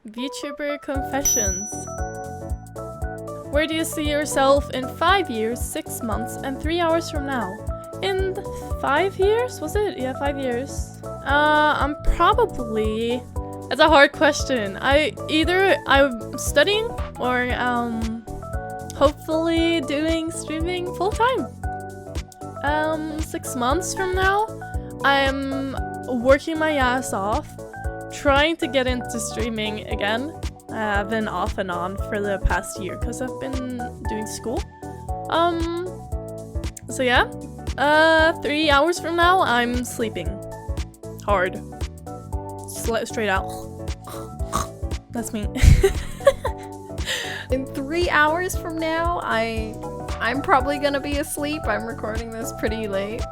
VTuber Confessions. Where do you see yourself in 5 years, 6 months, and 3 hours from now? In 5 years? Was it? Yeah, 5 years. I'm probably... It's a hard question. I'm studying or hopefully doing streaming full time. 6 months from now, I'm working my ass off, trying to get into streaming again. I've been off and on for the past year because I've been doing school. So yeah, 3 hours from now, I'm sleeping hard. Straight out. That's me. In 3 hours from now, I'm probably gonna be asleep. I'm recording this pretty late.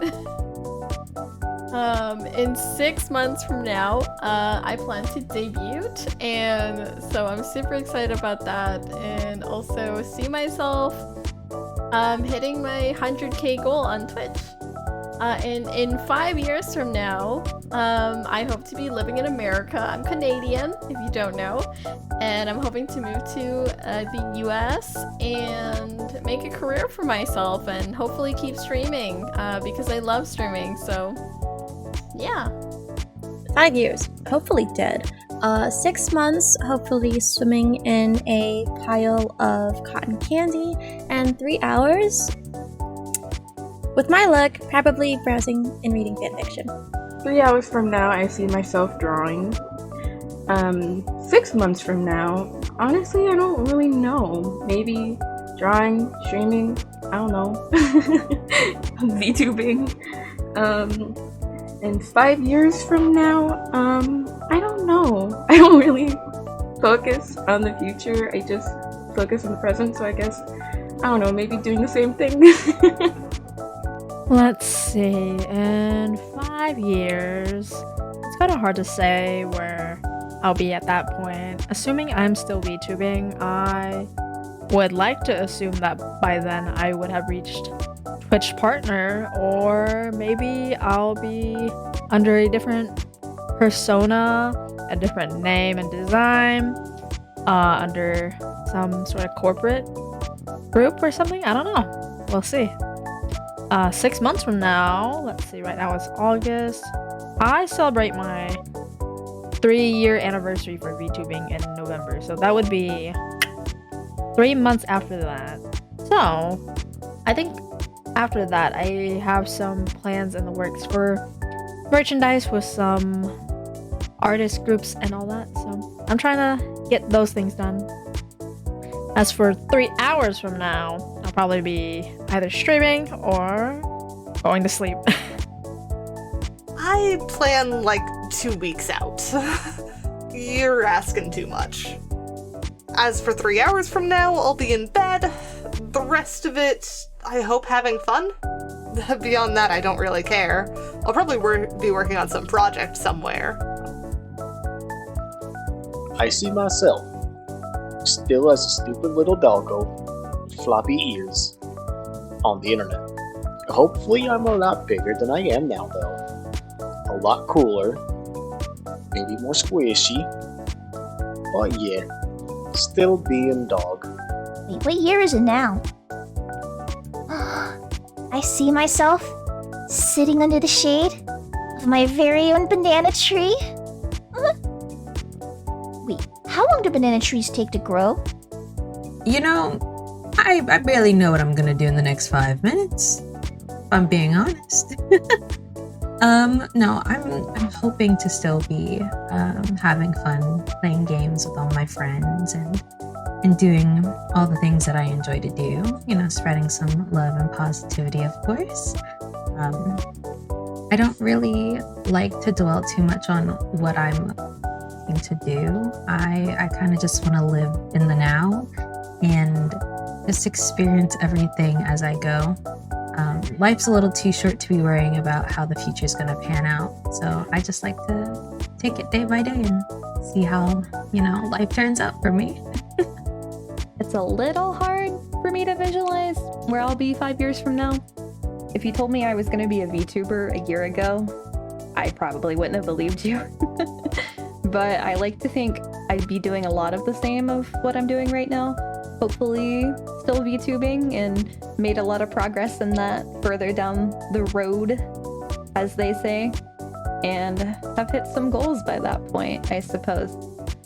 In 6 months from now, I plan to debut, and so I'm super excited about that, and also see myself hitting my 100k goal on Twitch. In 5 years from now, I hope to be living in America. I'm Canadian, if you don't know, and I'm hoping to move to the US and make a career for myself and hopefully keep streaming because I love streaming, so yeah. 5 years, hopefully dead. 6 months, hopefully swimming in a pile of cotton candy, and 3 hours, with my luck, probably browsing and reading fanfiction. 3 hours from now, I see myself drawing. 6 months from now, honestly, I don't really know. Maybe drawing, streaming, I don't know. VTubing. And 5 years from now, I don't know. I don't really focus on the future. I just focus on the present, so I guess, I don't know, maybe doing the same thing. Let's see, in 5 years, it's kind of hard to say where I'll be at that point. Assuming I'm still VTubing, I would like to assume that by then I would have reached Twitch partner, or maybe I'll be under a different persona, a different name and design, under some sort of corporate group or something. I don't know. We'll see. 6 months from now, let's see, right now it's August. I celebrate my 3-year anniversary for VTubing in November, so that would be 3 months after that. So, I think after that, I have some plans in the works for merchandise with some artist groups and all that, so I'm trying to get those things done. As for 3 hours from now, I'll probably be either streaming or going to sleep. I plan like 2 weeks out. You're asking too much. As for 3 hours from now, I'll be in bed. The rest of it, I hope having fun. Beyond that, I don't really care. I'll probably be working on some project somewhere. I see myself still as a stupid little doggo with floppy ears on the internet. Hopefully I'm a lot bigger than I am now though. A lot cooler, maybe more squishy, but yeah, still being dog. Wait, what year is it now? I see myself sitting under the shade of my very own banana tree. Wait, how long do banana trees take to grow? You know, I barely know what I'm gonna do in the next 5 minutes, if I'm being honest. No, I'm hoping to still be having fun playing games with all my friends and doing all the things that I enjoy to do. You know, spreading some love and positivity, of course. I don't really like to dwell too much on what I'm looking to do. I kind of just want to live in the now and just experience everything as I go. Life's a little too short to be worrying about how the future's gonna pan out, so I just like to take it day by day and see how, you know, life turns out for me. It's a little hard for me to visualize where I'll be 5 years from now. If you told me I was going to be a VTuber a year ago, I probably wouldn't have believed you. But I like to think I'd be doing a lot of the same of what I'm doing right now. Hopefully still VTubing and made a lot of progress in that further down the road, as they say, and have hit some goals by that point, I suppose.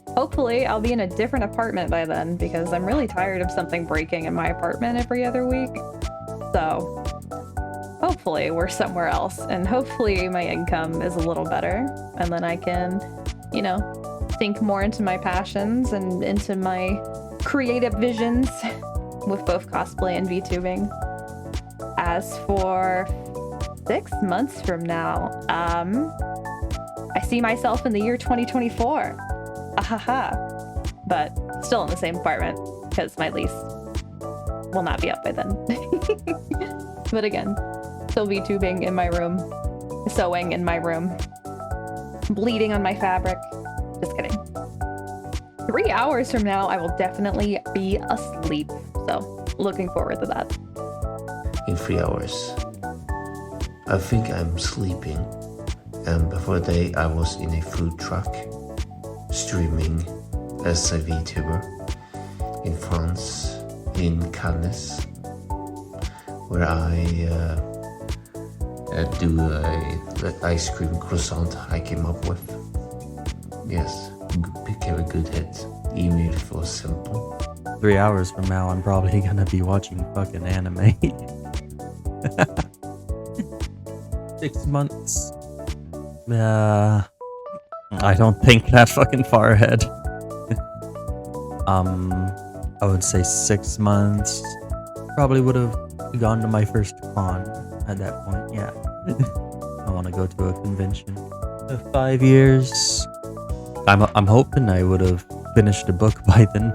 Hopefully I'll be in a different apartment by then, because I'm really tired of something breaking in my apartment every other week. So hopefully we're somewhere else, and hopefully my income is a little better, and then I can, you know, think more into my passions and into my creative visions with both cosplay and VTubing. As for 6 months from now, I see myself in the year 2024. Ahaha. But still in the same apartment, because my lease will not be up by then. But again, still VTubing in my room, sewing in my room, bleeding on my fabric. Just kidding. 3 hours from now, I will definitely be asleep. So, looking forward to that. In 3 hours, I think I'm sleeping. And before that, I was in a food truck, streaming as a VTuber in France, in Cannes, where I do a ice cream croissant I came up with. Yes, became a good hit, even if it was simple. 3 hours from now, I'm probably gonna be watching fucking anime. 6 months. I don't think that fucking far ahead. I would say 6 months. Probably would have gone to my first con at that point. Yeah, I want to go to a convention. 5 years. I'm hoping I would have finished the book by then.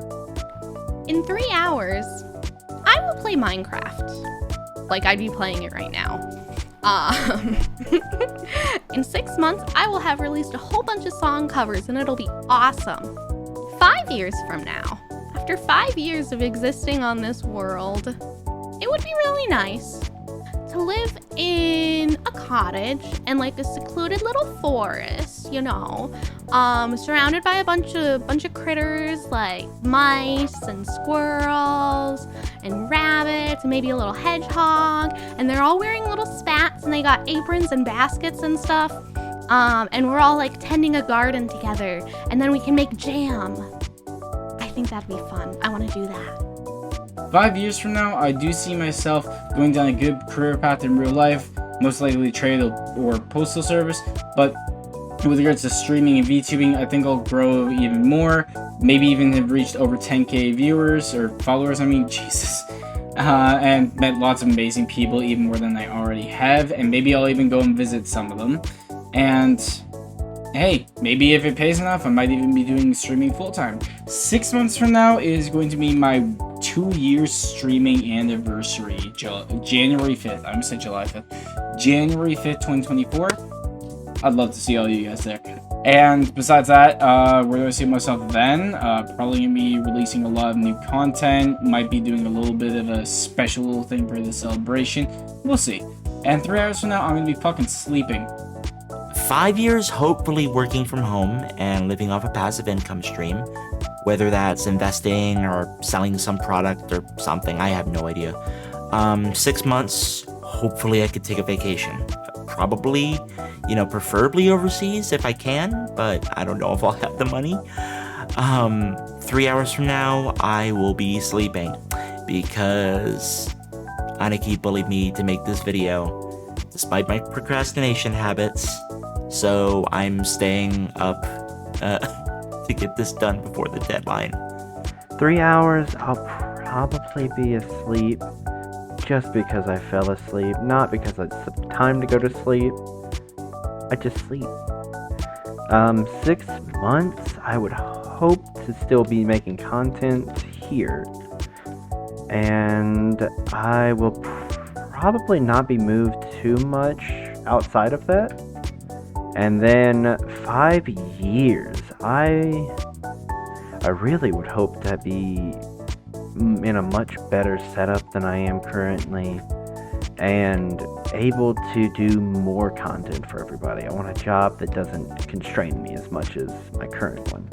In 3 hours, I will play Minecraft. Like I'd be playing it right now. In 6 months, I will have released a whole bunch of song covers and it'll be awesome. 5 years from now, after 5 years of existing on this world, it would be really nice to live in a cottage and like a secluded little forest, you know, surrounded by a bunch of critters like mice and squirrels and rabbits and maybe a little hedgehog, and they're all wearing little spats and they got aprons and baskets and stuff, and we're all like tending a garden together, and then we can make jam. I think that'd be fun. I want to do that. 5 years from now, I do see myself going down a good career path in real life, most likely trade or postal service, but with regards to streaming and VTubing, I think I'll grow even more, maybe even have reached over 10k viewers, or followers, I mean, Jesus, and met lots of amazing people, even more than I already have, and maybe I'll even go and visit some of them, and hey, maybe if it pays enough, I might even be doing streaming full-time. 6 months from now is going to be my 2 years streaming anniversary, January 5th. I'm gonna say July 5th. January 5th, 2024. I'd love to see all you guys there. And besides that, where do I see myself then? Probably gonna be releasing a lot of new content. Might be doing a little bit of a special little thing for the celebration. We'll see. And 3 hours from now, I'm gonna be fucking sleeping. 5 years, hopefully working from home and living off a passive income stream. Whether that's investing or selling some product or something, I have no idea. 6 months, hopefully I could take a vacation. Probably, preferably overseas if I can, but I don't know if I'll have the money. 3 hours from now, I will be sleeping because Aniki bullied me to make this video, despite my procrastination habits. So I'm staying up to get this done before the deadline. 3 hours, I'll probably be asleep just because I fell asleep, not because it's the time to go to sleep. I just sleep. 6 months, I would hope to still be making content here. And I will probably not be moved too much outside of that. And then 5 years, I really would hope to be in a much better setup than I am currently, and able to do more content for everybody. I want a job that doesn't constrain me as much as my current one.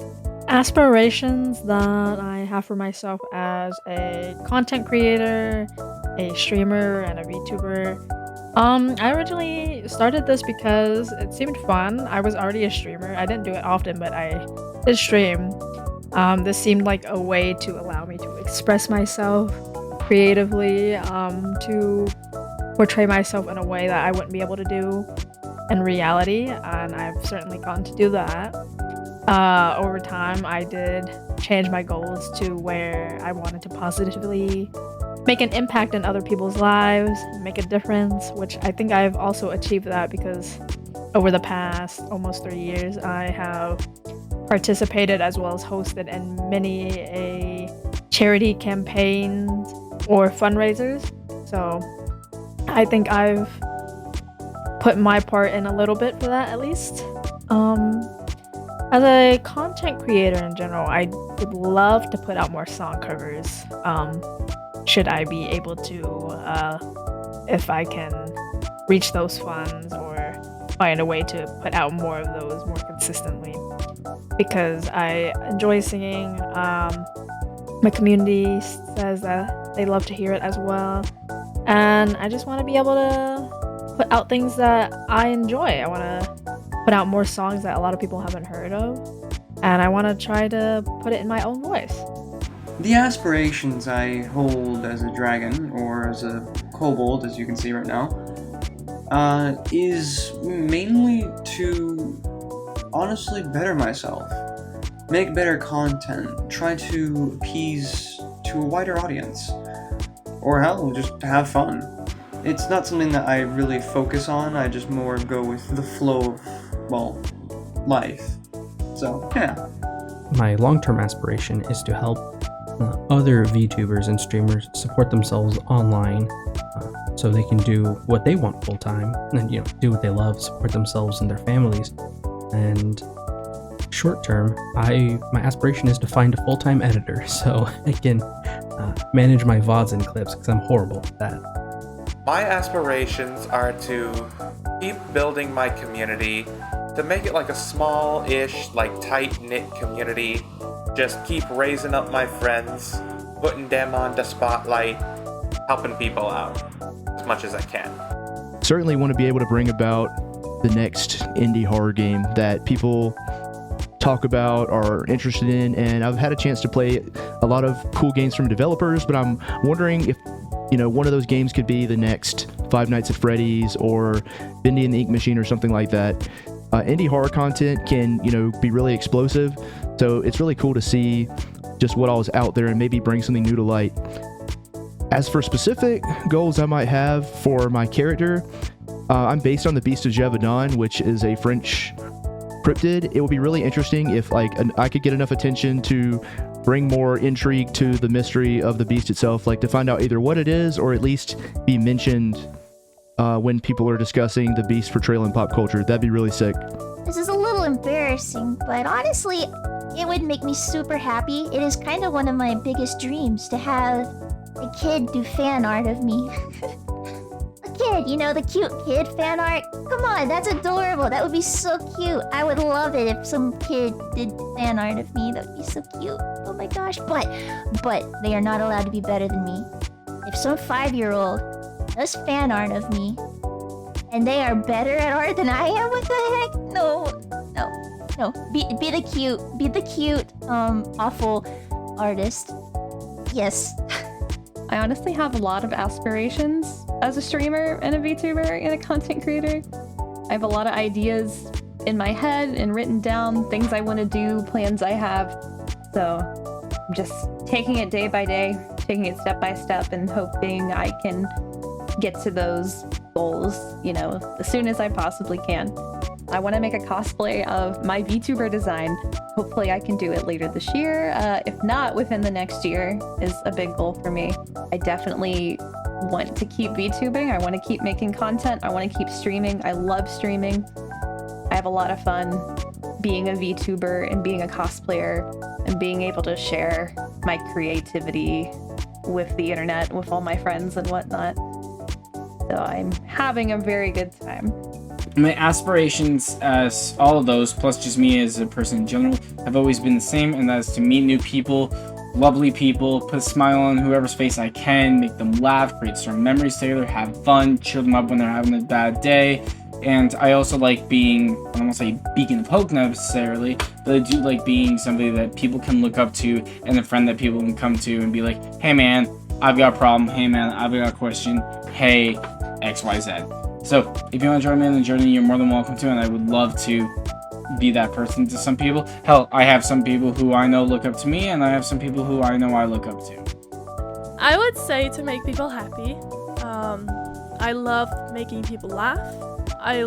Aspirations that I have for myself as a content creator, a streamer, and a VTuber. I originally started this because it seemed fun. I was already a streamer. I didn't do it often, but I did stream. This seemed like a way to allow me to express myself creatively, to portray myself in a way that I wouldn't be able to do in reality, and I've certainly gotten to do that. Over time, I did change my goals to where I wanted to positively make an impact in other people's lives, make a difference, which I think I've also achieved that because over the past almost 3 years, I have participated as well as hosted in many a charity campaigns or fundraisers. So I think I've put my part in a little bit for that at least. As a content creator in general, I would love to put out more song covers. Should I be able to, if I can reach those funds or find a way to put out more of those more consistently. Because I enjoy singing. My community says that they love to hear it as well. And I just want to be able to put out things that I enjoy. I want to put out more songs that a lot of people haven't heard of. And I want to try to put it in my own voice. The aspirations I hold as a dragon, or as a kobold, as you can see right now, is mainly to honestly better myself, make better content, try to appease to a wider audience, or hell, just to have fun. It's not something that I really focus on, I just more go with the flow of, well, life. So, yeah. My long-term aspiration is to help other VTubers and streamers support themselves online so they can do what they want full-time and, do what they love, support themselves and their families. And short-term, my aspiration is to find a full-time editor so I can manage my VODs and clips because I'm horrible at that. My aspirations are to keep building my community, to make it like a small-ish, like tight-knit community. Just keep raising up my friends, putting them on the spotlight, helping people out as much as I can. Certainly want to be able to bring about the next indie horror game that people talk about, are interested in, and I've had a chance to play a lot of cool games from developers, but I'm wondering if one of those games could be the next Five Nights at Freddy's or Bendy and the Ink Machine or something like that. Indie horror content can, be really explosive, so it's really cool to see just what all is out there and maybe bring something new to light. As for specific goals I might have for my character, I'm based on the Beast of Gévaudan, which is a French cryptid. It would be really interesting if I could get enough attention to bring more intrigue to the mystery of the beast itself, to find out either what it is or at least be mentioned when people are discussing the beast portrayal in pop culture. That'd be really sick. This is a little embarrassing, but honestly, it would make me super happy. It is kind of one of my biggest dreams to have a kid do fan art of me. A kid, the cute kid fan art. Come on, that's adorable. That would be so cute. I would love it if some kid did fan art of me. That would be so cute. Oh my gosh. But they are not allowed to be better than me. If some 5-year-old does fan art of me, and they are better at art than I am, what the heck? No. Be the cute, awful artist. Yes. I honestly have a lot of aspirations as a streamer and a VTuber and a content creator. I have a lot of ideas in my head and written down, things I want to do, plans I have. So I'm just taking it day by day, taking it step by step, and hoping I can get to those goals, as soon as I possibly can. I want to make a cosplay of my VTuber design. Hopefully I can do it later this year. If not, within the next year is a big goal for me. I definitely want to keep VTubing. I want to keep making content. I want to keep streaming. I love streaming. I have a lot of fun being a VTuber and being a cosplayer and being able to share my creativity with the internet, with all my friends and whatnot. So I'm having a very good time. My aspirations, as all of those, plus just me as a person in general, have always been the same, and that is to meet new people, lovely people, put a smile on whoever's face I can, make them laugh, create certain memories together, have fun, cheer them up when they're having a bad day. And I also like being, I don't want to say beacon of hope necessarily, but I do like being somebody that people can look up to and a friend that people can come to and be like, hey man, I've got a problem. Hey man, I've got a question. Hey, XYZ. So if you want to join me on the journey, you're more than welcome to, and I would love to be that person to some people. Hell, I have some people who I know look up to me, and I have some people who I know I look up to. I would say to make people happy. I love making people laugh. I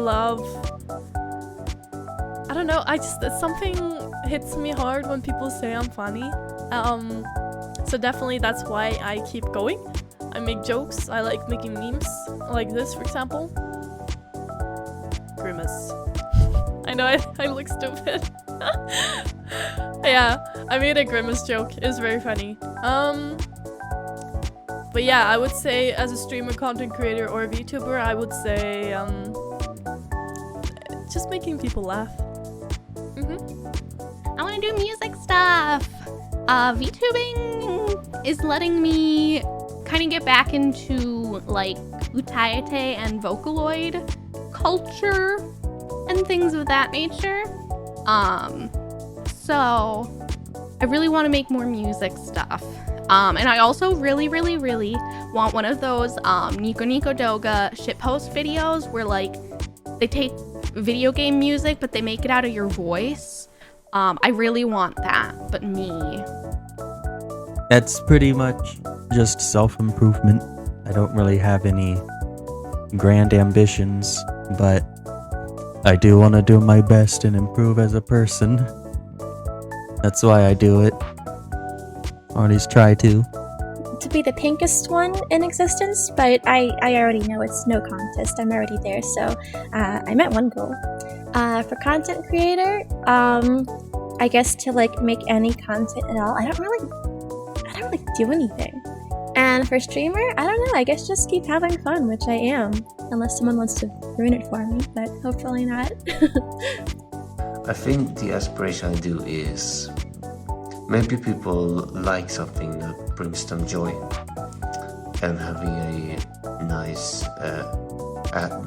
don't know, something hits me hard when people say I'm funny. So definitely that's why I keep going. I make jokes, I like making memes, like this for example. Grimace. I know I look stupid. Yeah, I made a grimace joke, it's very funny. But yeah, I would say as a streamer, content creator, or a VTuber, I would say just making people laugh. I want to do music stuff. VTubing is letting me kind of get back into like utayate and Vocaloid culture and things of that nature. So I really want to make more music stuff. And I also really want one of those Nico Nico Doga shitpost videos where like they take video game music but they make it out of your voice. I really want that, but me. That's pretty much just self-improvement. I don't really have any grand ambitions, but I do want to do my best and improve as a person. That's why I do it. Or at least try to. To be the pinkest one in existence, but I already know it's no contest. I'm already there, so I met one goal. For content creator, I guess to like make any content at all. I don't really do anything. And for streamer, I don't know. I guess just keep having fun, which I am, unless someone wants to ruin it for me. But hopefully not. I think the aspiration I do is maybe people like something that brings them joy, and having a nice,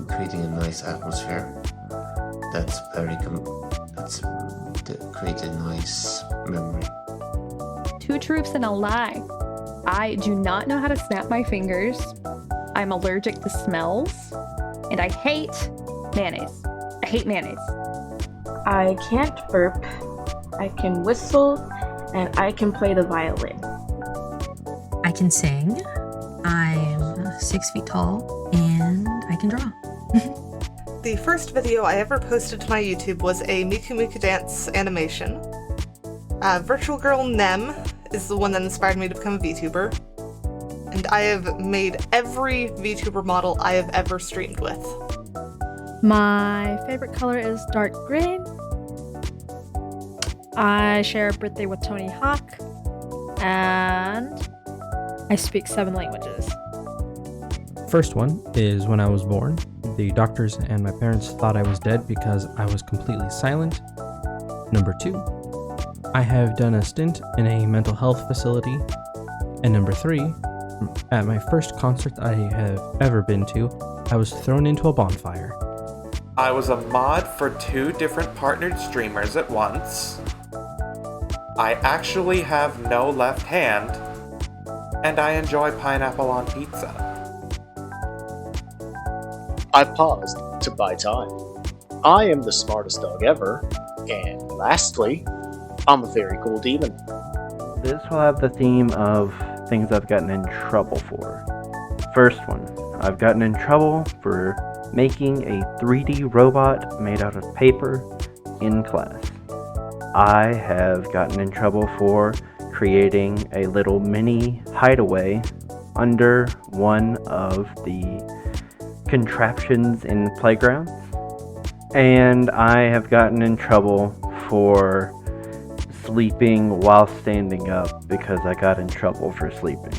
creating a nice atmosphere. That's create a nice memory. Two truths and a lie. I do not know how to snap my fingers. I'm allergic to smells, and I hate mayonnaise. I hate mayonnaise. I can't burp. I can whistle. And I can play the violin. I can sing. I'm 6 feet tall, and I can draw. The first video I ever posted to my YouTube was a Miku Miku dance animation. Virtual Girl Nem is the one that inspired me to become a VTuber. And I have made every VTuber model I have ever streamed with. My favorite color is dark green. I share a birthday with Tony Hawk, and I speak 7 languages. First one is when I was born. The doctors and my parents thought I was dead because I was completely silent. Number 2, I have done a stint in a mental health facility. And number 3, at my first concert I have ever been to, I was thrown into a bonfire. I was a mod for 2 different partnered streamers at once. I actually have no left hand, and I enjoy pineapple on pizza. I paused to buy time. I am the smartest dog ever, and lastly, I'm a very cool demon. This will have the theme of things I've gotten in trouble for. First one, I've gotten in trouble for making a 3D robot made out of paper in class. I have gotten in trouble for creating a little mini hideaway under one of the contraptions in playgrounds. And I have gotten in trouble for sleeping while standing up because I got in trouble for sleeping.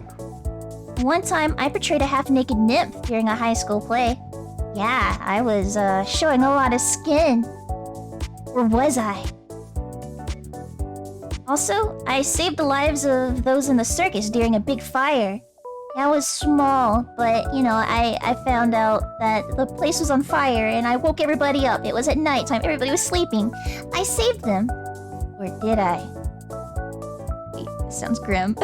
One time, I portrayed a half-naked nymph during a high school play. Yeah, I was showing a lot of skin. Or was I? Also, I saved the lives of those in the circus during a big fire. I was small, but, you know, I found out that the place was on fire and I woke everybody up. It was at nighttime, everybody was sleeping. I saved them. Or did I? Wait, this sounds grim.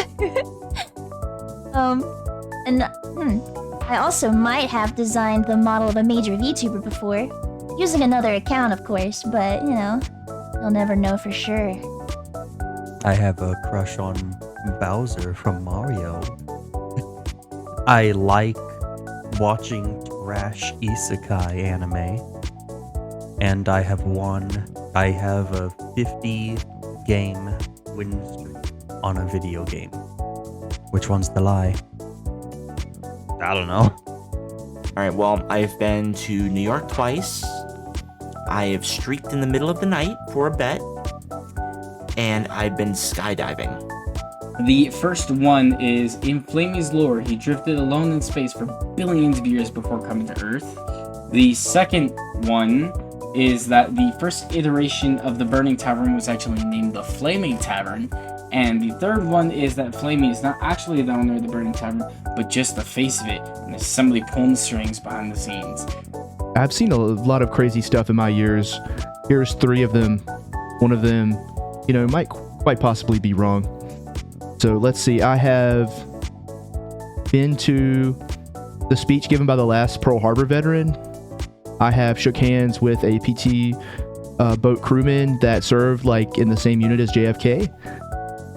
I also might have designed the model of a major VTuber before. Using another account, of course, but, you know, you'll never know for sure. I have a crush on Bowser from Mario. I like watching trash isekai anime. And I have a 50 game win streak on a video game. Which one's the lie? I don't know. Alright, well, I've been to New York twice. I have streaked in the middle of the night for a bet. And I've been skydiving. The first one is in Flamey's lore, he drifted alone in space for billions of years before coming to Earth. The second one is that the first iteration of the Burning Tavern was actually named the Flaming Tavern. And the third one is that Flamey is not actually the owner of the Burning Tavern, but just the face of it, and there's somebody pulling strings behind the scenes. I've seen a lot of crazy stuff in my years. Here's 3 of them. One of them, you know, might quite possibly be wrong. So let's see. I have been to the speech given by the last Pearl Harbor veteran. I have shook hands with a PT boat crewman that served like in the same unit as JFK.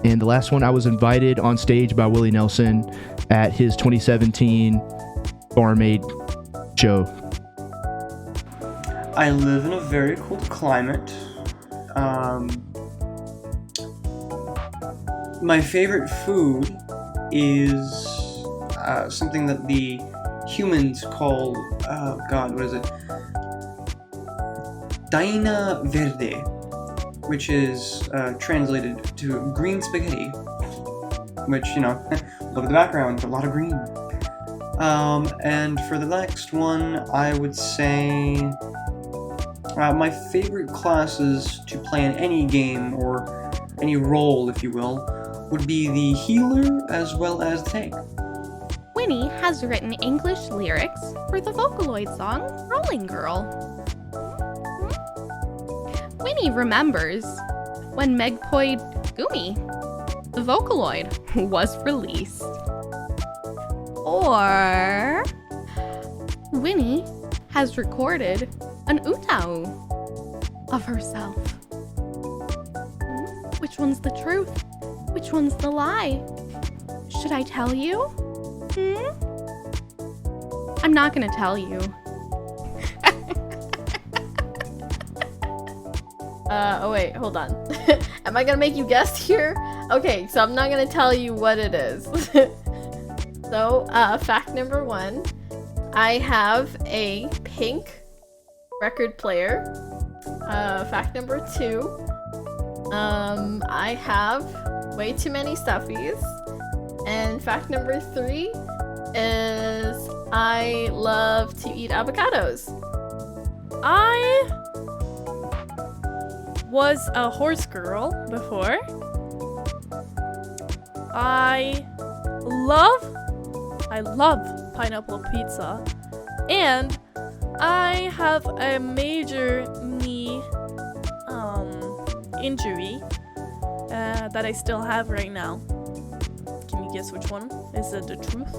And the last one, I was invited on stage by Willie Nelson at his 2017 Barmaid show. I live in a very cold climate. My favorite food is something that the humans call, what is it? Daina Verde, which is translated to green spaghetti. Which, you know, look at the background, a lot of green. And for the next one, I would say my favorite classes to play in any game, or any role, if you will, would be the healer as well as the tank. Winnie has written English lyrics for the Vocaloid song Rolling Girl. Winnie remembers when Megpoid Gumi, the Vocaloid, was released. Or Winnie has recorded an utau of herself. Which one's the truth? Which one's the lie? Should I tell you? I'm not gonna tell you. Oh wait, hold on. Am I gonna make you guess here? Okay, so I'm not gonna tell you what it is. So, fact number 1. I have a pink record player. Fact number 2. I have way too many stuffies. And fact number 3 is I love to eat avocados. I was a horse girl before. I love pineapple pizza. And I have a major knee injury that I still have right now. Can you guess which one? Is it the truth?